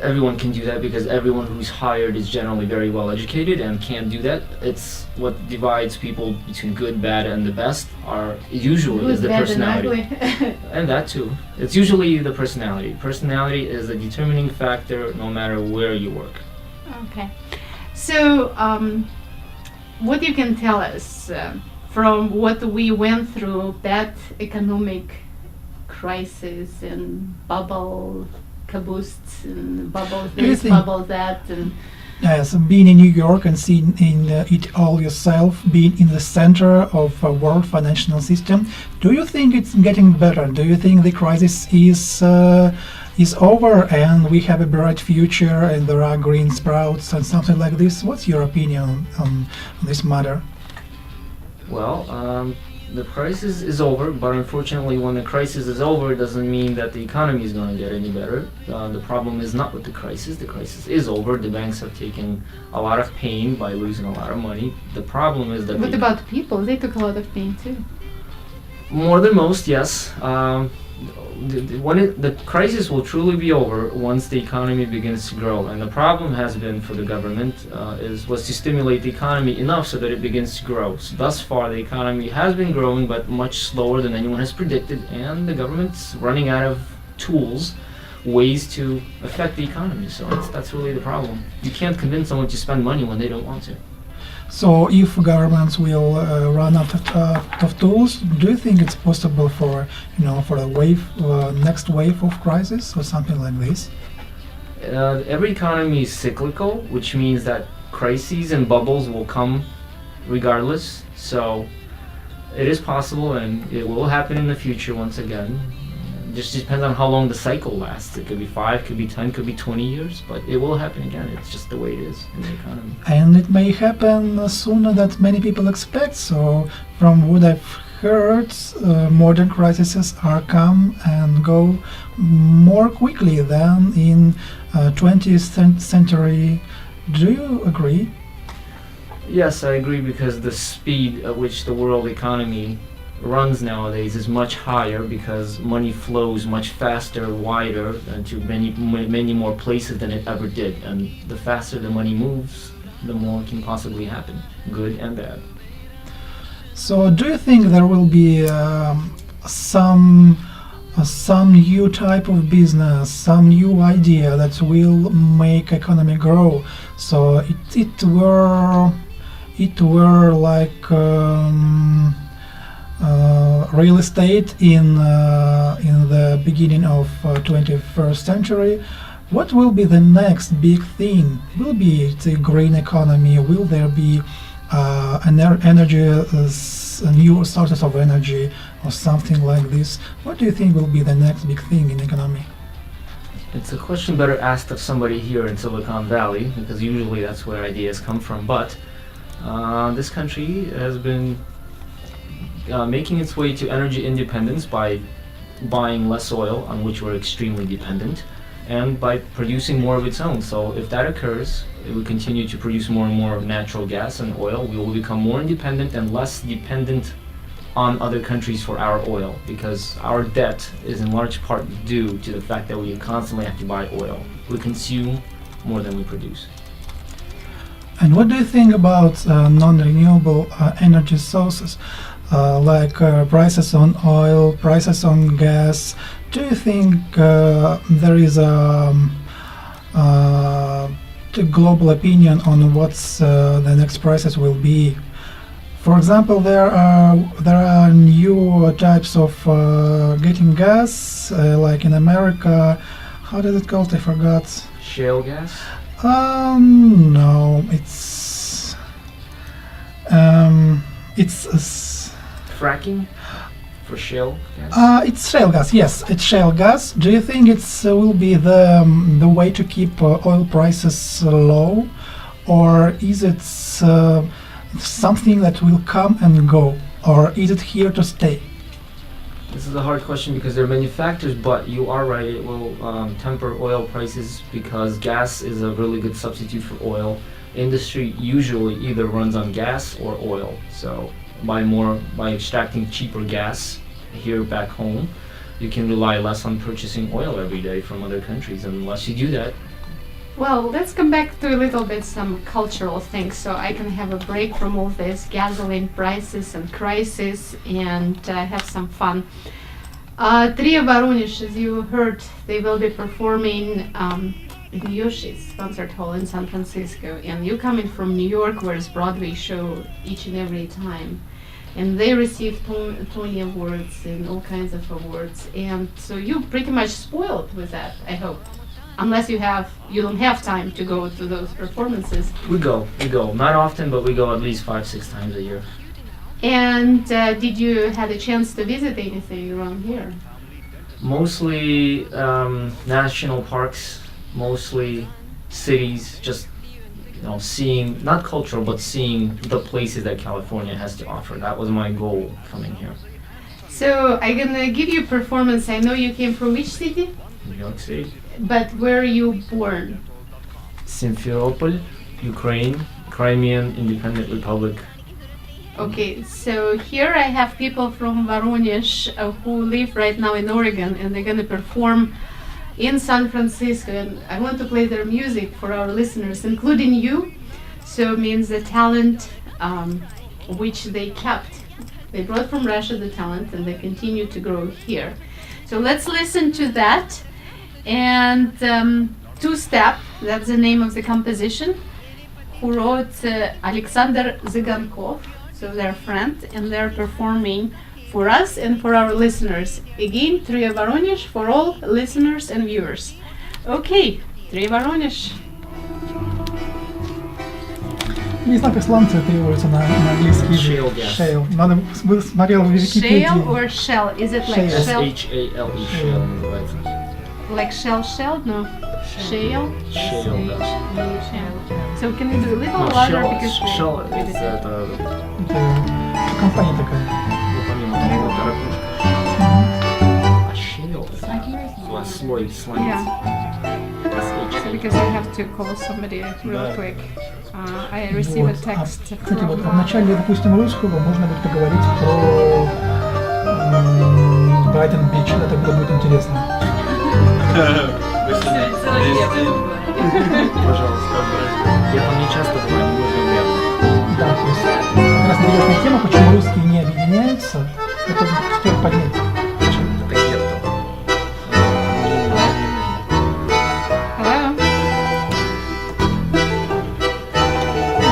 Speaker 14: Everyone can do that because everyone who's hired is generally very well educated and can do that. It's what divides people between good, bad, and the best usually is the personality. And that too. It's usually the personality. Personality is a determining factor no matter where you work.
Speaker 1: Okay. So, what you can tell us from what we went through, that economic crisis and bubble boosts and bubble this, bubble that, and
Speaker 13: yes, being in New York and seeing it all yourself, being in the center of a world financial system, do you think it's getting better? Do you think the crisis is over and we have a bright future and there are green sprouts and something like this? What's your opinion on this matter?
Speaker 14: Well, the crisis is over, but unfortunately when the crisis is over, it doesn't mean that the economy is going to get any better. The problem is not with the crisis is over. The banks have taken a lot of pain by losing a lot of money. The problem is that...
Speaker 1: What about people? They took a lot of pain too.
Speaker 14: More than most, yes. The crisis will truly be over once the economy begins to grow, and the problem has been for the government was to stimulate the economy enough so that it begins to grow. So thus far the economy has been growing, but much slower than anyone has predicted, and the government's running out of tools ways to affect the economy. So that's really the problem. You can't convince someone to spend money when they don't want to.
Speaker 13: So if governments will run out of tools, do you think it's possible for a next wave of crisis or something like this?
Speaker 14: Every economy is cyclical, which means that crises and bubbles will come regardless. So it is possible, and it will happen in the future once again. It just depends on how long the cycle lasts. It could be 5, could be 10, could be 20 years, but it will happen again. It's just the way it is in the economy.
Speaker 13: And it may happen sooner than many people expect. So from what I've heard, modern crises are come and go more quickly than in 20th century. Do you agree?
Speaker 14: Yes, I agree, because the speed at which the world economy runs nowadays is much higher, because money flows much faster, wider, and to many more places than it ever did. And the faster the money moves, the more can possibly happen, good and bad.
Speaker 13: So do you think there will be some new type of business, some new idea that will make economy grow? So it were like real estate in the beginning of 21st century. What will be the next big thing? Will be the green economy? Will there be new sources of energy or something like this? What do you think will be the next big thing in economy?
Speaker 14: It's a question better asked of somebody here in Silicon Valley, because usually that's where ideas come from. But this country has been making its way to energy independence by buying less oil, on which we're extremely dependent, and by producing more of its own. So if that occurs, it will continue to produce more and more natural gas and oil. We will become more independent and less dependent on other countries for our oil, because our debt is in large part due to the fact that we constantly have to buy oil. We consume more than we produce.
Speaker 13: And what do you think about non-renewable energy sources, like prices on oil, prices on gas? Do you think there is a global opinion on what's the next prices will be? For example, there are new types of getting gas, like in America. How does it called? I forgot.
Speaker 14: Shale gas?
Speaker 13: No, it's
Speaker 14: fracking for shale gas.
Speaker 13: It's shale gas. Yes, it's shale gas. Do you think it's will be the way to keep oil prices low, or is it something that will come and go, or is it here to stay?
Speaker 14: This is a hard question, because there are many factors, but you are right, it will temper oil prices, because gas is a really good substitute for oil. Industry usually either runs on gas or oil, so by extracting cheaper gas here back home, you can rely less on purchasing oil every day from other countries, and unless you do that.
Speaker 1: Well, let's come back to a little bit some cultural things, so I can have a break from all this gasoline prices and crisis and have some fun. Trio Varunish, as you heard, they will be performing in Yoshi's concert hall in San Francisco, and you coming from New York, where it's Broadway show each and every time, and they receive Tony Awards and all kinds of awards, and so you pretty much spoiled with that, I hope. Unless you don't have time to go to those performances.
Speaker 14: We go. Not often, but we go at least 5-6 times a year.
Speaker 1: And did you have a chance to visit anything around here?
Speaker 14: Mostly national parks, mostly cities, just seeing, not cultural, but seeing the places that California has to offer. That was my goal coming here.
Speaker 1: So I'm gonna give you a performance. I know you came from which city?
Speaker 14: New York City.
Speaker 1: But where are you born?
Speaker 14: Simferopol, Ukraine, Crimean Independent Republic.
Speaker 1: Okay, so here I have people from Voronezh who live right now in Oregon, and they're going to perform in San Francisco. And I want to play their music for our listeners, including you. So it means the talent which they kept. They brought from Russia the talent, and they continue to grow here. So let's listen to that. And Two Step, that's the name of the composition, who wrote Alexander Zygankov, so they're friends, and they're performing for us and for our listeners. Again, Trio Voronezh for all listeners and viewers. Okay, Trio Voronezh.
Speaker 13: Не знаю, как сланцы переводится на английский язык. Shale. Надо смотрел в Википедии.
Speaker 1: Shale or shell? Is it like shell?
Speaker 14: S-H-A-L-E, shale называется.
Speaker 1: Like shell? No. Shale?
Speaker 14: Shale, да.
Speaker 1: So can we do a little louder because
Speaker 14: shell это
Speaker 13: компания такая.
Speaker 14: Помимо того, это ракушка. А shale это слой слоится.
Speaker 1: So because I have to call somebody real quick. I receive a text.
Speaker 13: Кстати, вот в начале, допустим, русского можно будет поговорить про Брайтон-Бич. Это будет интересно.
Speaker 14: Пожалуйста, я там не часто бываю, не нужно время.
Speaker 13: Да, то есть как раз интересная тема, почему русские не объединяются. Это стоит поднять.
Speaker 14: Это гетто.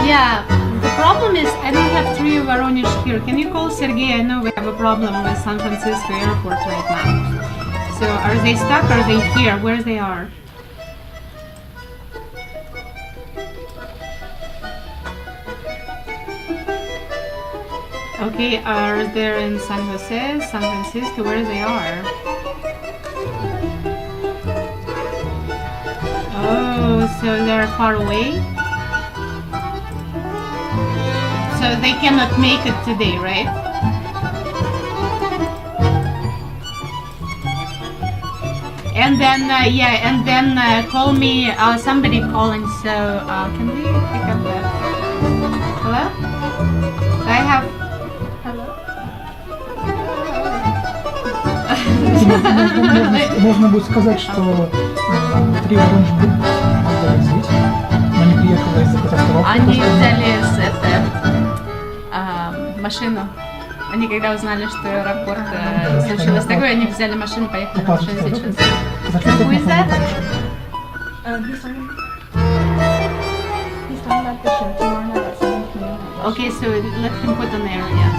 Speaker 1: Yeah, the problem is I don't have Trio Voronezh here. Can you call Sergey? I know we have a problem with San Francisco airport right now. So are they stuck or are they here? Where they are? Okay, are they in San Jose, San Francisco? Where they are? Oh, so they're far away? So they cannot make it today, right? And then, call me, somebody calling, so can we pick up that? Hello? I have... Hello?
Speaker 13: Можно будет сказать, что Трио Воронеж будет здесь, но не приехала из-за катастрофы.
Speaker 1: Они взяли машину. Они когда узнали, что аэропорт случилось такое, они взяли машину, поехали на машине сейчас. Who is that? Okay, so let him put on air, yeah.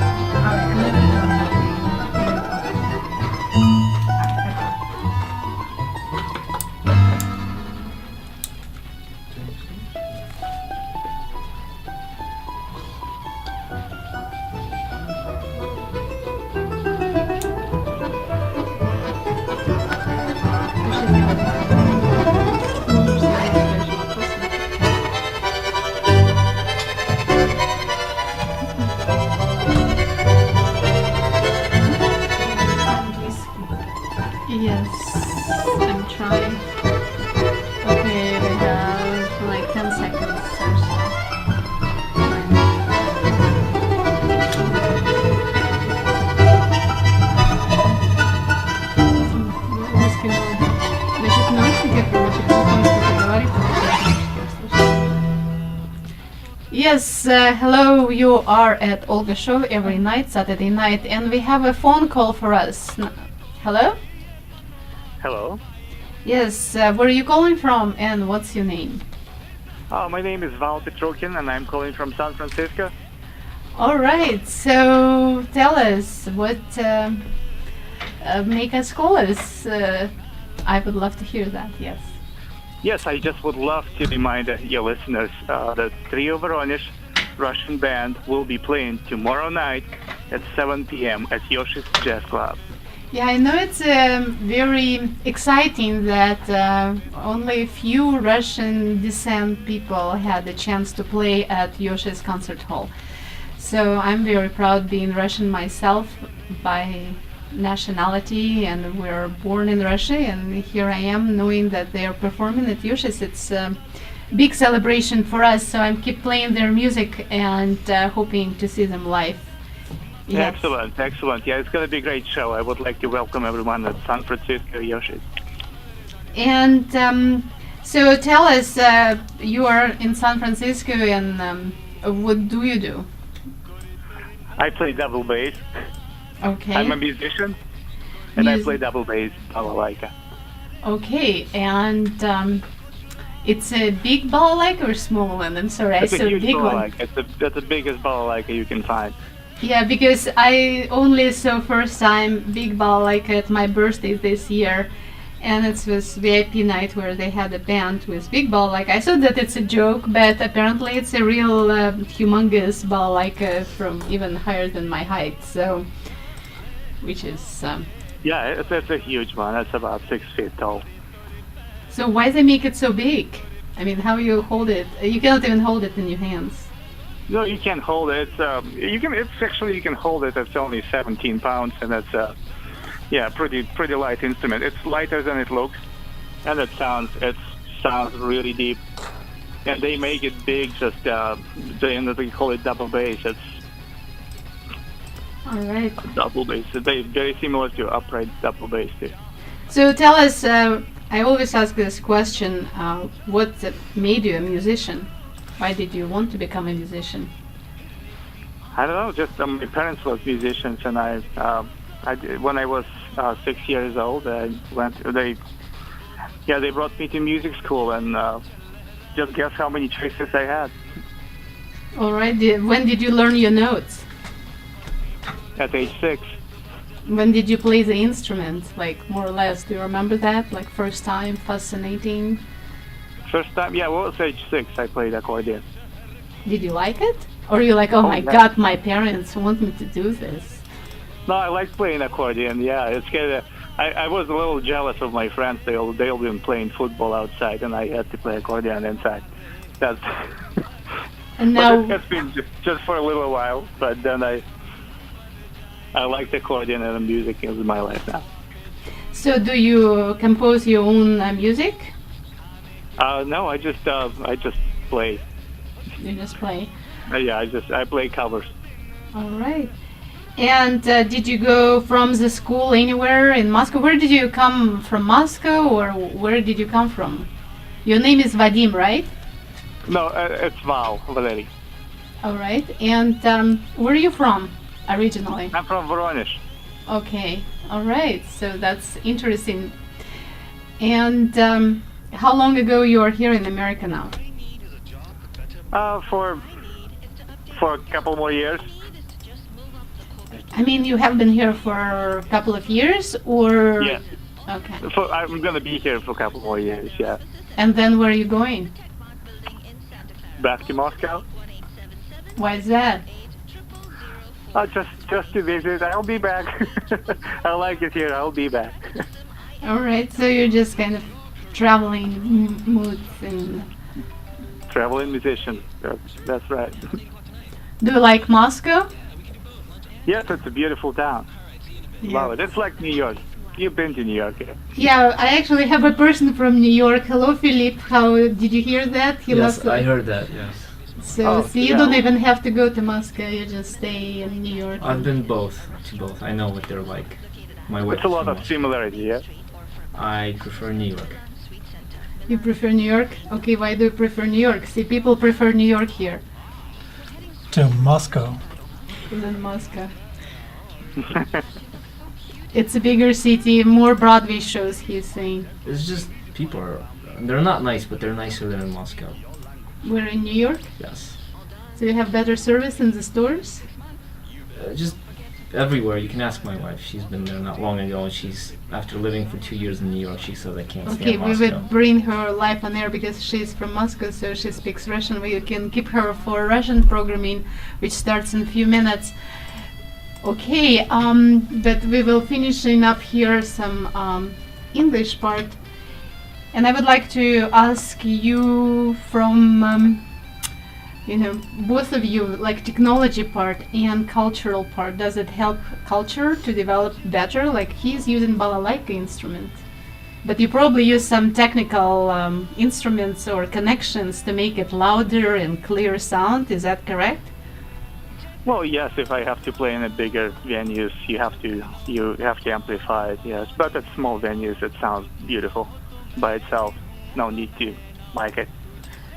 Speaker 1: Yes, I'm trying. Okay, we have like 10 seconds or so. Yes, hello, you are at Olga show every night, Saturday night, and we have a phone call for us. Hello?
Speaker 15: Hello.
Speaker 1: Yes, where are you calling from and what's your name?
Speaker 15: My name is Val Petrokin and I'm calling from San Francisco.
Speaker 1: All right, so tell us what make us call us. I would love to hear that, yes.
Speaker 15: Yes, I just would love to remind your listeners that Trio Voronezh Russian band will be playing tomorrow night at 7 p.m. at Yoshi's Jazz Club.
Speaker 1: Yeah, I know it's very exciting that only a few Russian descent people had the chance to play at Yoshi's concert hall. So I'm very proud being Russian myself by nationality, and we're born in Russia, and here I am knowing that they are performing at Yoshi's. It's a big celebration for us, so I keep playing their music and hoping to see them live. Yes.
Speaker 15: Excellent, excellent. Yeah, it's going to be a great show. I would like to welcome everyone at San Francisco Yoshi's.
Speaker 1: And so tell us, you are in San Francisco, and what do you do?
Speaker 15: I play double bass.
Speaker 1: Okay.
Speaker 15: I'm a musician, and I play double bass, balalaika.
Speaker 1: Okay, and it's a big balalaika or small one? I'm sorry,
Speaker 15: It's
Speaker 1: I
Speaker 15: a
Speaker 1: saw a
Speaker 15: huge
Speaker 1: big one.
Speaker 15: balalaika. That's the biggest balalaika you can find.
Speaker 1: Yeah, because I only saw first time big balalaika at my birthday this year, and it was VIP night where they had a band with big balalaika. I thought that it's a joke, but apparently it's a real humongous balalaika from even higher than my height. So, which is.
Speaker 15: Yeah, it's a huge one. It's about 6 feet tall.
Speaker 1: So why they make it so big? I mean, how you hold it? You cannot even hold it in your hands.
Speaker 15: No, you can't hold it. You can hold it. It's only 17 pounds, and it's pretty light instrument. It's lighter than it looks, and it sounds really deep. And they make it big. They call it double bass. It's
Speaker 1: all right.
Speaker 15: Double bass. They very similar to upright double bass too.
Speaker 1: So tell us. I always ask this question: what made you a musician? Why did you want to become a musician?
Speaker 15: I don't know. Just my parents were musicians, and when I was 6 years old, they brought me to music school, and just guess how many choices I had.
Speaker 1: All right. When did you learn your notes?
Speaker 15: At age 6.
Speaker 1: When did you play the instrument? Like more or less, do you remember that? Like first time, fascinating.
Speaker 15: First time, yeah. Well, at age 6, I played accordion.
Speaker 1: Did you like it, or you like, oh my God, my parents want me to do this?
Speaker 15: No, I like playing accordion. Yeah, it's kind of. I was a little jealous of my friends. They all been playing football outside, and I had to play accordion inside. That's.
Speaker 1: And now.
Speaker 15: It's been just for a little while, but then I like the accordion, and the music is my life now.
Speaker 1: So, do you compose your own music?
Speaker 15: No, I just play.
Speaker 1: You just play.
Speaker 15: Yeah, I play covers.
Speaker 1: All right. And did you go from the school anywhere in Moscow? Where did you come from, Moscow, or where did you come from? Your name is Vadim, right?
Speaker 15: No, it's Valery.
Speaker 1: All right. And where are you from originally?
Speaker 15: I'm from Voronezh.
Speaker 1: Okay. All right. So that's interesting. And how long ago you are here in America now?
Speaker 15: For a couple more years.
Speaker 1: I mean, you have been here for a couple of years, or?
Speaker 15: Yeah.
Speaker 1: Okay.
Speaker 15: So I'm gonna be here for a couple more years, yeah.
Speaker 1: And then where are you going?
Speaker 15: Back to Moscow.
Speaker 1: Why is that?
Speaker 15: Just to visit. I'll be back. I like it here. I'll be back.
Speaker 1: All right. So you're just kind of traveling moods and.
Speaker 15: Traveling musician. That's right.
Speaker 1: Do you like Moscow?
Speaker 15: Yes, it's a beautiful town.
Speaker 1: Yeah.
Speaker 15: Love it. It's like New York. You've been to New York, yeah?
Speaker 1: Yeah, I actually have a person from New York. Hello, Philippe. How did you hear that?
Speaker 14: Yes, I heard that. Yes.
Speaker 1: So, you don't even have to go to Moscow. You just stay in New York.
Speaker 14: I've been to both. I know what they're like. My wife.
Speaker 15: It's a lot of similarity, yeah?
Speaker 14: I prefer New York.
Speaker 1: You prefer New York? Okay, why do you prefer New York? See, people prefer New York here.
Speaker 13: To Moscow.
Speaker 1: Than Moscow. It's a bigger city, more Broadway shows, he's saying.
Speaker 14: It's just they're not nice, but they're nicer than in Moscow.
Speaker 1: We're in New York?
Speaker 14: Yes.
Speaker 1: So you have better service in the stores?
Speaker 14: Just everywhere. You can ask my wife. She's been there not long ago. After living for 2 years in New York, she says I can't stand Moscow.
Speaker 1: Okay, we would bring her live on air because she's from Moscow, so she speaks Russian. We can keep her for Russian programming, which starts in a few minutes. Okay, but we will finishing up here some English part. And I would like to ask you from, both of you, like technology part and cultural part, does it help culture to develop better? Like he's using balalaika instrument, but you probably use some technical instruments or connections to make it louder and clear sound. Is that correct?
Speaker 15: Well, yes. If I have to play in a bigger venues, you have to amplify it. Yes, but at small venues, it sounds beautiful by itself. No need to mic it.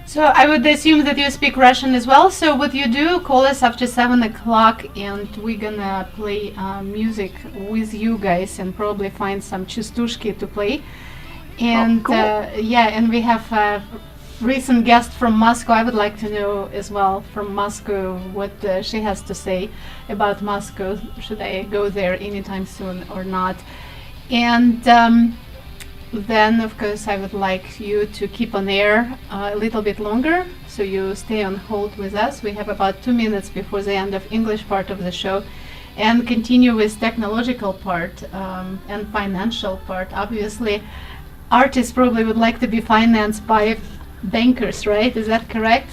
Speaker 1: So I would assume that you speak Russian as well. So what you do, call us after 7 o'clock and we're gonna play music with you guys and probably find some частушки to play. And
Speaker 2: cool.
Speaker 1: And we have a recent guest from Moscow. I would like to know as well from Moscow what she has to say about Moscow. Should I go there anytime soon or not? And then, of course, I would like you to keep on air a little bit longer, so you stay on hold with us. We have about 2 minutes before the end of English part of the show, and continue with technological part and financial part. Obviously, artists probably would like to be financed by bankers, right? Is that correct?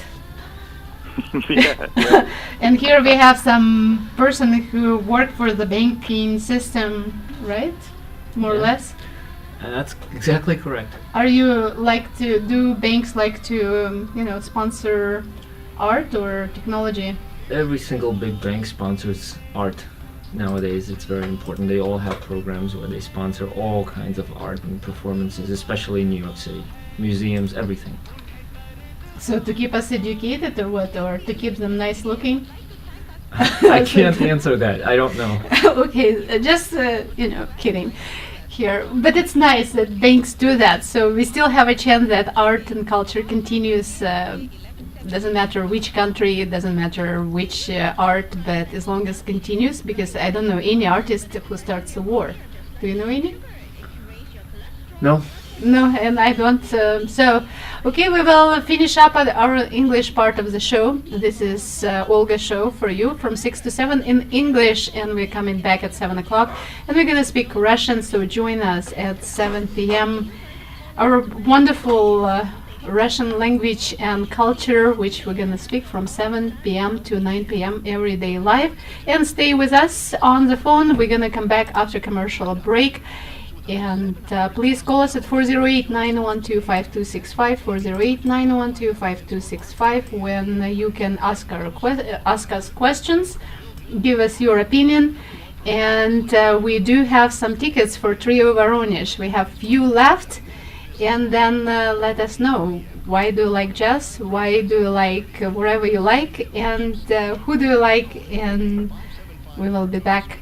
Speaker 15: Yeah.
Speaker 1: And here we have some person who work for the banking system, right? More or less.
Speaker 14: That's exactly correct.
Speaker 1: Are you do banks like to sponsor art or technology?
Speaker 14: Every single big bank sponsors art nowadays. It's very important. They all have programs where they sponsor all kinds of art and performances, especially in New York City. Museums, everything.
Speaker 1: So to keep us educated or what? Or to keep them nice looking?
Speaker 14: I can't answer that. I don't know.
Speaker 1: Okay, just kidding here. But it's nice that banks do that. So we still have a chance that art and culture continues. Doesn't matter which country, it doesn't matter which art, but as long as continues, because I don't know any artist who starts a war. Do you know any?
Speaker 14: No.
Speaker 1: No, and I don't. Okay, we will finish up at our English part of the show. This is Olga show for you from 6 to 7 in English, and we're coming back at 7 o'clock. And we're going to speak Russian, so join us at 7 p.m. Our wonderful Russian language and culture, which we're going to speak from 7 p.m. to 9 p.m. every day live. And stay with us on the phone. We're going to come back after commercial break. And please call us at 408-912-5265, 408-912-5265, when you can ask us questions, give us your opinion. And we do have some tickets for Trio Voronezh. We have few left. And then let us know, why do you like jazz, why do you like wherever you like, and who do you like, and we will be back